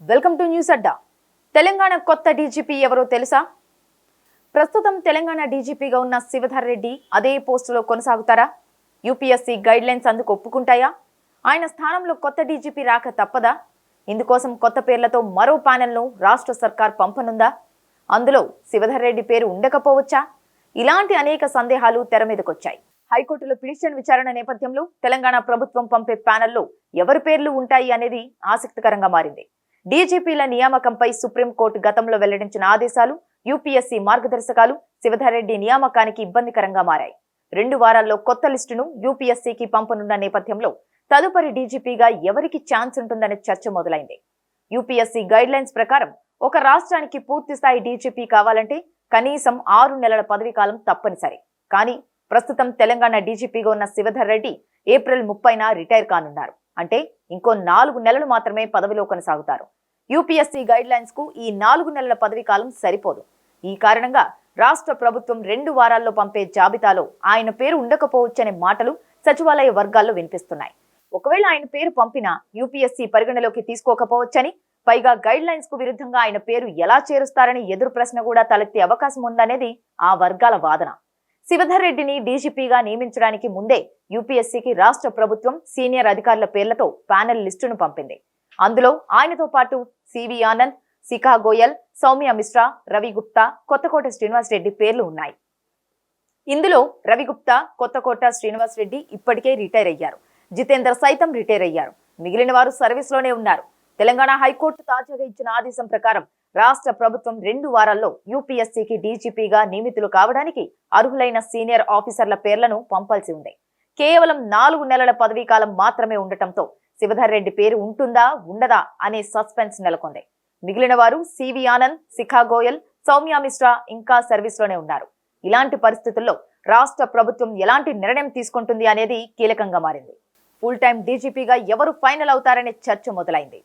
Welcome to news అడ్డా. తెలంగాణ కొత్త DGP ఎవరో తెలుసా? ప్రస్తుతం తెలంగాణ డీజీపీగా ఉన్న శివధర్ రెడ్డి అదే పోస్టులో కొనసాగుతారా? యూపీఎస్సీ గైడ్ లైన్స్ అందుకు ఒప్పుకుంటాయా? ఆయన స్థానంలో కొత్త డీజీపీ రాక తప్పదా? ఇందుకోసం కొత్త పేర్లతో మరో ప్యానెల్ను రాష్ట్ర సర్కార్ పంపనుందా? అందులో శివధర్ రెడ్డి పేరు ఉండకపోవచ్చా? ఇలాంటి అనేక సందేహాలు తెర మీదకొచ్చాయి. హైకోర్టులో పిటిషన్ విచారణ నేపథ్యంలో తెలంగాణ ప్రభుత్వం పంపే ప్యానెల్లో ఎవరి పేర్లు ఉంటాయి అనేది ఆసక్తికరంగా మారింది. డీజీపీల నియామకంపై సుప్రీంకోర్టు గతంలో వెల్లడించిన ఆదేశాలు, యూపీఎస్సీ మార్గదర్శకాలు శివధర్ రెడ్డి నియామకానికి ఇబ్బందికరంగా మారాయి. 2 వారాల్లో కొత్త లిస్టును యూపీఎస్సీకి పంపనున్న నేపథ్యంలో తదుపరి డీజీపీగా ఎవరికి ఛాన్స్ ఉంటుందనే చర్చ మొదలైంది. యూపీఎస్సీ గైడ్ లైన్స్ ప్రకారం ఒక రాష్ట్రానికి పూర్తి స్థాయి డీజీపీ కావాలంటే కనీసం 6 నెలల పదవీ కాలం తప్పనిసరి. కానీ ప్రస్తుతం తెలంగాణ డీజీపీగా ఉన్న శివధర్ రెడ్డి ఏప్రిల్ 30న రిటైర్ కానున్నారు. అంటే ఇంకో 4 నెలలు మాత్రమే పదవిలో కొనసాగుతారు. యూపీఎస్సీ గైడ్ లైన్స్ కు ఈ 4 నెలల పదవీ కాలం సరిపోదు. ఈ కారణంగా రాష్ట్ర ప్రభుత్వం 2 వారాల్లో పంపే జాబితాలో ఆయన పేరు ఉండకపోవచ్చనే మాటలు సచివాలయ వర్గాల్లో వినిపిస్తున్నాయి. ఒకవేళ ఆయన పేరు పంపినా యూపీఎస్సీ పరిగణలోకి తీసుకోకపోవచ్చని, పైగా గైడ్ లైన్స్ కు విరుద్ధంగా ఆయన పేరు ఎలా చేరుస్తారని ఎదురు ప్రశ్న కూడా తలెత్తే అవకాశం ఉందనేది ఆ వర్గాల వాదన. శివధర్ రెడ్డిని డీజీపీగా నియమించడానికి ముందే యూపీఎస్సీకి రాష్ట్ర ప్రభుత్వం సీనియర్ అధికారుల పేర్లతో ప్యానెల్ లిస్టును పంపింది. అందులో ఆయనతో పాటు సివి ఆనంద్, శిఖా గోయల్, సౌమ్య మిశ్రా, రవి గుప్తా, కొత్తకోట శ్రీనివాస్ రెడ్డి పేర్లు ఉన్నాయి. ఇందులో రవి గుప్తా, కొత్తకోట శ్రీనివాస్ రెడ్డి ఇప్పటికే రిటైర్ అయ్యారు. జితేందర్ సైతం రిటైర్ అయ్యారు. మిగిలిన వారు సర్వీస్లోనే ఉన్నారు. తెలంగాణ హైకోర్టు తాజాగా ఇచ్చిన ఆదేశం ప్రకారం రాష్ట్ర ప్రభుత్వం 2 వారాల్లో యూపీఎస్సీకి డీజీపీగా నియమితులు కావడానికి అర్హులైన సీనియర్ ఆఫీసర్ల పేర్లను పంపాల్సి ఉంది. కేవలం 4 నెలల పదవీ కాలం మాత్రమే ఉండటంతో శివధర్ రెడ్డి పేరు ఉంటుందా ఉండదా అనే సస్పెన్స్ నెలకొంది. మిగిలిన వారు సివి ఆనంద్, శిఖా గోయల్, సౌమ్య మిశ్రా ఇంకా సర్వీస్లోనే ఉన్నారు. ఇలాంటి పరిస్థితుల్లో రాష్ట్ర ప్రభుత్వం ఎలాంటి నిర్ణయం తీసుకుంటుంది అనేది కీలకంగా మారింది. ఫుల్ టైం డీజీపీగా ఎవరు ఫైనల్ అవుతారనే చర్చ మొదలైంది.